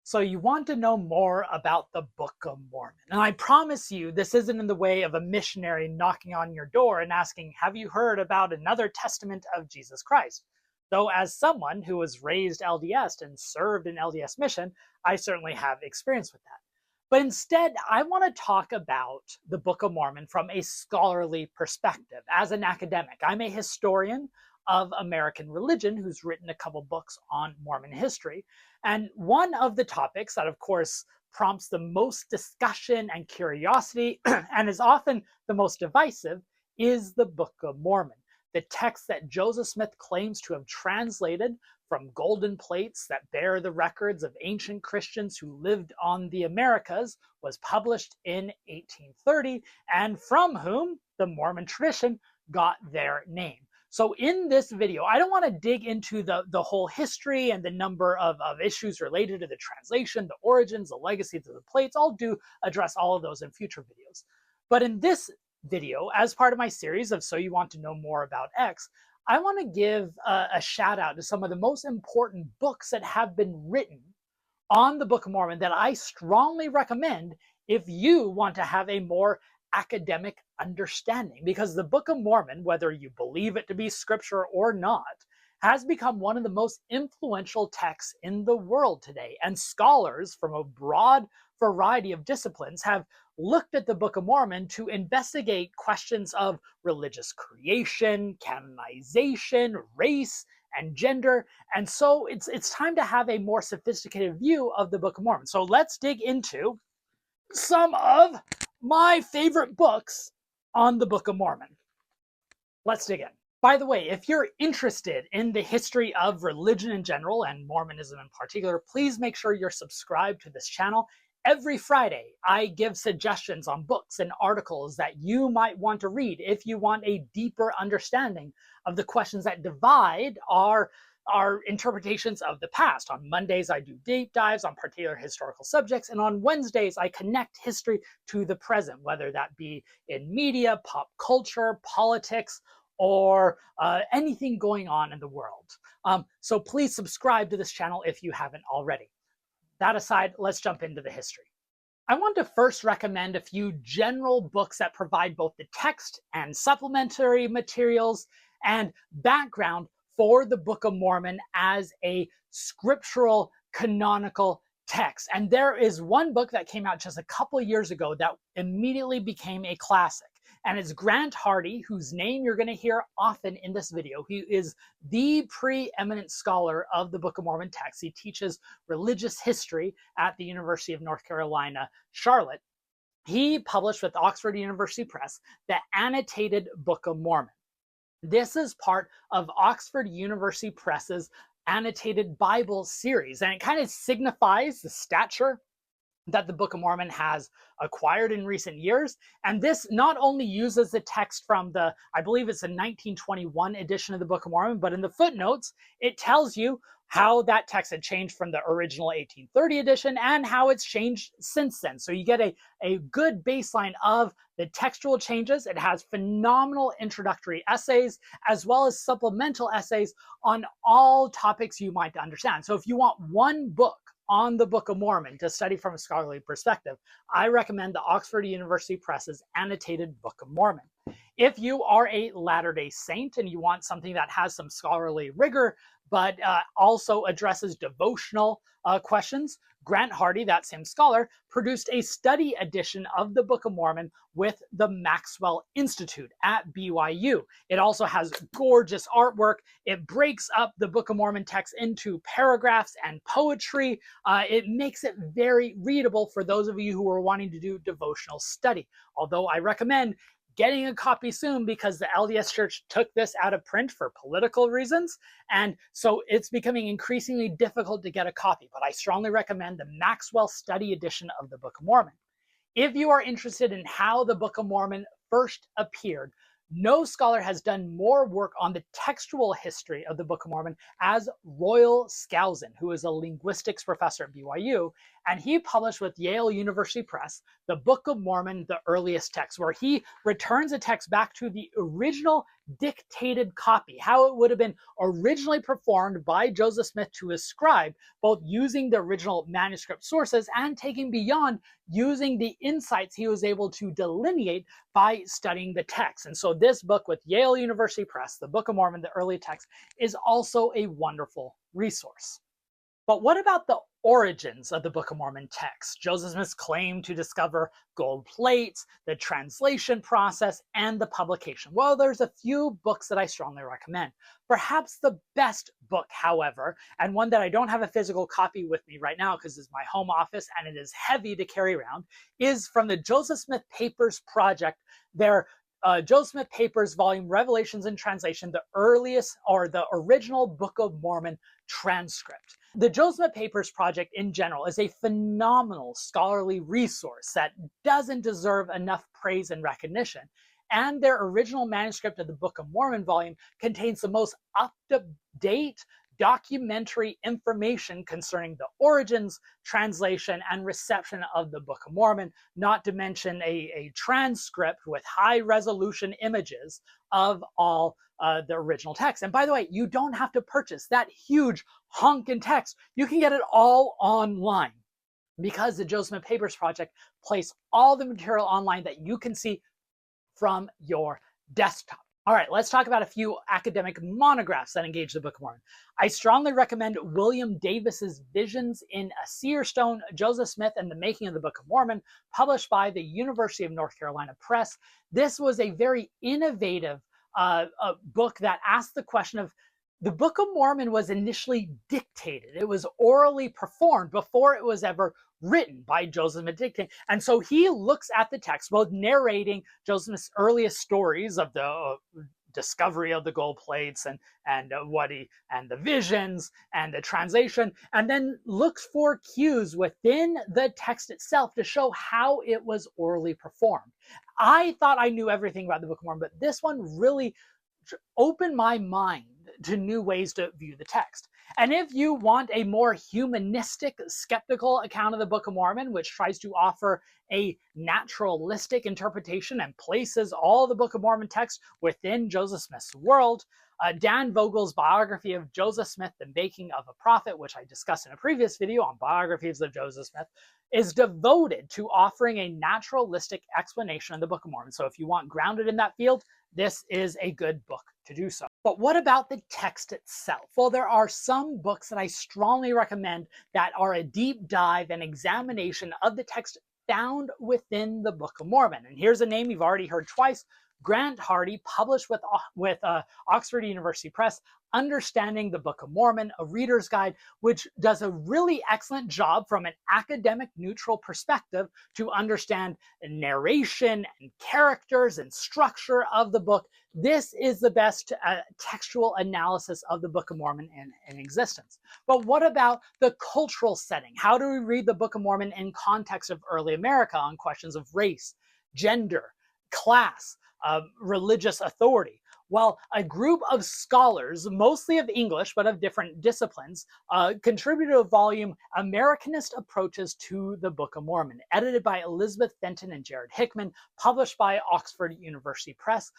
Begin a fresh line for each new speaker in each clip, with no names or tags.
So you want to know more about the Book of Mormon. And I promise you, this isn't in the way of a missionary knocking on your door and asking, have you heard about another testament of Jesus Christ? Though as someone who was raised LDS and served an LDS mission, I certainly have experience with that. But instead, I want to talk about the Book of Mormon from a scholarly perspective. As an academic, I'm a historian of American religion who's written a couple books on Mormon history. And one of the topics that, of course, prompts the most discussion and curiosity and is often the most divisive is the Book of Mormon, the text that Joseph Smith claims to have translated from golden plates that bear the records of ancient Christians who lived on the Americas, was published in 1830, and from whom the Mormon tradition got their name. So in this video, I don't want to dig into the whole history and the number of issues related to the translation, the origins, the legacies of the plates. I'll address all of those in future videos. But in this video, as part of my series of So You Want to Know More About X, I want to give a shout out to some of the most important books that have been written on the Book of Mormon that I strongly recommend if you want to have a more academic understanding. Because the Book of Mormon, whether you believe it to be scripture or not, has become one of the most influential texts in the world today. And scholars from a broad variety of disciplines have looked at the Book of Mormon to investigate questions of religious creation, canonization, race, and gender. And so it's time to have a more sophisticated view of the Book of Mormon. So let's dig into some of my favorite books on the Book of Mormon. Let's dig in. By the way, if you're interested in the history of religion in general and Mormonism in particular, please make sure you're subscribed to this channel. Every Friday, I give suggestions on books and articles that you might want to read if you want a deeper understanding of the questions that divide our interpretations of the past. On Mondays, I do deep dives on particular historical subjects, and on Wednesdays, I connect history to the present, whether that be in media, pop culture, politics, or anything going on in the world. So please subscribe to this channel if you haven't already. That aside, let's jump into the history. I want to first recommend a few general books that provide both the text and supplementary materials and background for the Book of Mormon as a scriptural canonical text. And there is one book that came out just a couple of years ago that immediately became a classic. And it's Grant Hardy, whose name you're going to hear often in this video. He is the preeminent scholar of the Book of Mormon text. He teaches religious history at the University of North Carolina, Charlotte. He published with Oxford University Press the Annotated Book of Mormon. This is part of Oxford University Press's Annotated Bible series, and it kind of signifies the stature that the Book of Mormon has acquired in recent years. And this not only uses the text from I believe it's a 1921 edition of the Book of Mormon, but in the footnotes, it tells you how that text had changed from the original 1830 edition and how it's changed since then. So you get a good baseline of the textual changes. It has phenomenal introductory essays as well as supplemental essays on all topics you might understand. So if you want one book on the Book of Mormon to study from a scholarly perspective, I recommend the Oxford University Press's Annotated Book of Mormon. If you are a Latter-day Saint and you want something that has some scholarly rigor, but also addresses devotional questions, Grant Hardy, that same scholar, produced a study edition of the Book of Mormon with the Maxwell Institute at BYU. It also has gorgeous artwork. It breaks up the Book of Mormon text into paragraphs and poetry. It makes it very readable for those of you who are wanting to do devotional study. Although I recommend getting a copy soon because the LDS Church took this out of print for political reasons. And so it's becoming increasingly difficult to get a copy, but I strongly recommend the Maxwell Study Edition of the Book of Mormon. If you are interested in how the Book of Mormon first appeared, no scholar has done more work on the textual history of the Book of Mormon as Royal Skousen, who is a linguistics professor at BYU, and he published with Yale University Press the Book of Mormon, the earliest text, where he returns the text back to the original dictated copy, how it would have been originally performed by Joseph Smith to his scribe, both using the original manuscript sources and taking beyond, using the insights he was able to delineate by studying the text. And so this book with Yale University Press, the Book of Mormon, the early text, is also a wonderful resource. But what about the origins of the Book of Mormon text? Joseph Smith's claim to discover gold plates, the translation process, and the publication. Well, there's a few books that I strongly recommend. Perhaps the best book, however, and one that I don't have a physical copy with me right now because it's my home office and it is heavy to carry around, is from the Joseph Smith Papers Project. Their Joseph Smith Papers volume, Revelations in Translation, the earliest or the original Book of Mormon transcript. The Joseph Smith Papers Project in general is a phenomenal scholarly resource that doesn't deserve enough praise and recognition. And their original manuscript of the Book of Mormon volume contains the most up-to-date documentary information concerning the origins, translation, and reception of the Book of Mormon, not to mention a transcript with high-resolution images of all the original text. And by the way, you don't have to purchase that huge honkin' text. You can get it all online because the Joseph Smith Papers Project places all the material online that you can see from your desktop. All right, let's talk about a few academic monographs that engage the Book of Mormon. I strongly recommend William Davis's Visions in a Seer Stone, Joseph Smith and the Making of the Book of Mormon, published by the University of North Carolina Press. This was a very innovative book that asked the question of, the Book of Mormon was initially dictated. It was orally performed before it was ever written by Joseph Smith. And so he looks at the text, both narrating Joseph Smith's earliest stories of the discovery of the gold plates and the visions and the translation, and then looks for cues within the text itself to show how it was orally performed. I thought I knew everything about the Book of Mormon, but this one really opened my mind to new ways to view the text. And if you want a more humanistic, skeptical account of the Book of Mormon, which tries to offer a naturalistic interpretation and places all the Book of Mormon text within Joseph Smith's world, Dan Vogel's biography of Joseph Smith, The Making of a Prophet, which I discussed in a previous video on biographies of Joseph Smith, is devoted to offering a naturalistic explanation of the Book of Mormon. So if you want grounded in that field, this is a good book to do so. But what about the text itself? Well, there are some books that I strongly recommend that are a deep dive and examination of the text found within the Book of Mormon. And here's a name you've already heard twice: Grant Hardy, published with Oxford University Press, Understanding the Book of Mormon, a reader's guide, which does a really excellent job from an academic neutral perspective to understand narration and characters and structure of the book. This is the best textual analysis of the Book of Mormon in existence. But what about the cultural setting? How do we read the Book of Mormon in context of early America on questions of race, gender, class, religious authority? Well, a group of scholars, mostly of English, but of different disciplines, contributed a volume, Americanist Approaches to the Book of Mormon, edited by Elizabeth Fenton and Jared Hickman, published by Oxford University Press.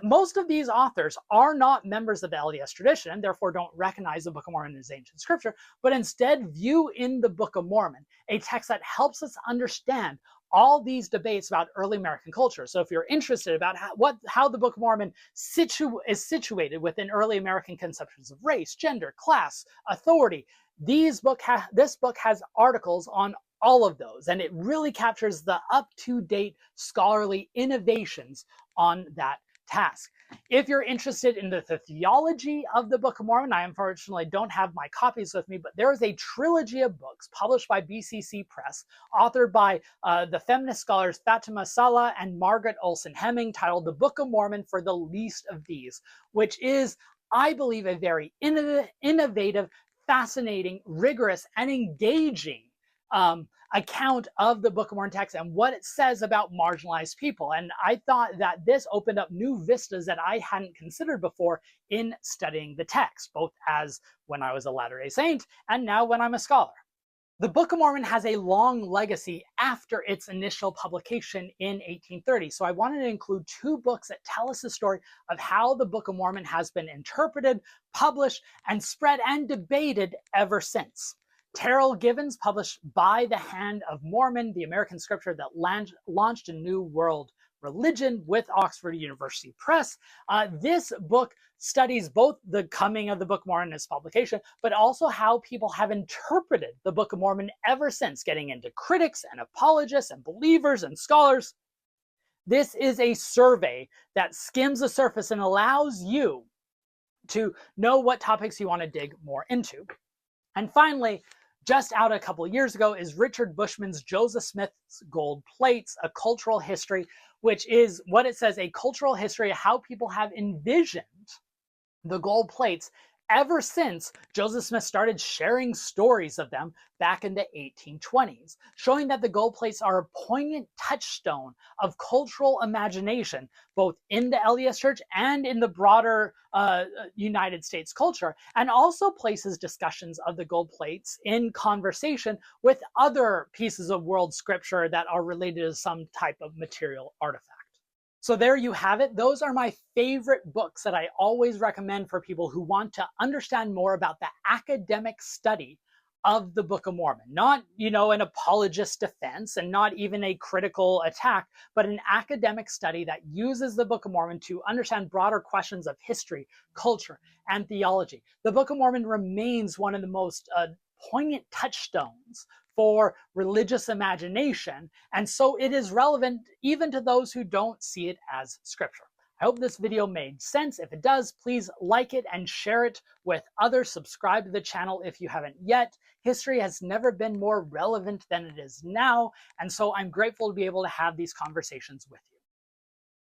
Most of these authors are not members of the LDS tradition and therefore don't recognize the Book of Mormon as ancient scripture, but instead view in the Book of Mormon a text that helps us understand all these debates about early American culture. So if you're interested about how the Book of Mormon is situated within early American conceptions of race, gender, class, authority, this book has articles on all of those, and it really captures the up-to-date scholarly innovations on that task. If you're interested in the theology of the Book of Mormon, I unfortunately don't have my copies with me, but there is a trilogy of books published by BCC Press, authored by the feminist scholars Fatima Salah and Margaret Olson Hemming, titled The Book of Mormon for the Least of These, which is, I believe, a very innovative, fascinating, rigorous, and engaging account of the Book of Mormon text and what it says about marginalized people. And I thought that this opened up new vistas that I hadn't considered before in studying the text, both as when I was a Latter-day Saint and now when I'm a scholar. The Book of Mormon has a long legacy after its initial publication in 1830. So I wanted to include two books that tell us the story of how the Book of Mormon has been interpreted, published, and spread and debated ever since. Terrell Givens published By the Hand of Mormon, the American scripture that launched a new world religion with Oxford University Press. This book studies both the coming of the Book of Mormon and its publication, but also how people have interpreted the Book of Mormon ever since, getting into critics and apologists and believers and scholars. This is a survey that skims the surface and allows you to know what topics you want to dig more into. And finally, just out a couple of years ago is Richard Bushman's Joseph Smith's Gold Plates, A Cultural History, which is what it says, a cultural history of how people have envisioned the gold plates ever since Joseph Smith started sharing stories of them back in the 1820s, showing that the gold plates are a poignant touchstone of cultural imagination, both in the LDS Church and in the broader United States culture, and also places discussions of the gold plates in conversation with other pieces of world scripture that are related to some type of material artifact. So there you have it. Those are my favorite books that I always recommend for people who want to understand more about the academic study of the Book of Mormon. Not, an apologist defense and not even a critical attack, but an academic study that uses the Book of Mormon to understand broader questions of history, culture, and theology. The Book of Mormon remains one of the most poignant touchstones for religious imagination, and so it is relevant even to those who don't see it as scripture. I hope this video made sense. If it does, please like it and share it with others. Subscribe to the channel if you haven't yet. History has never been more relevant than it is now, and so I'm grateful to be able to have these conversations with you.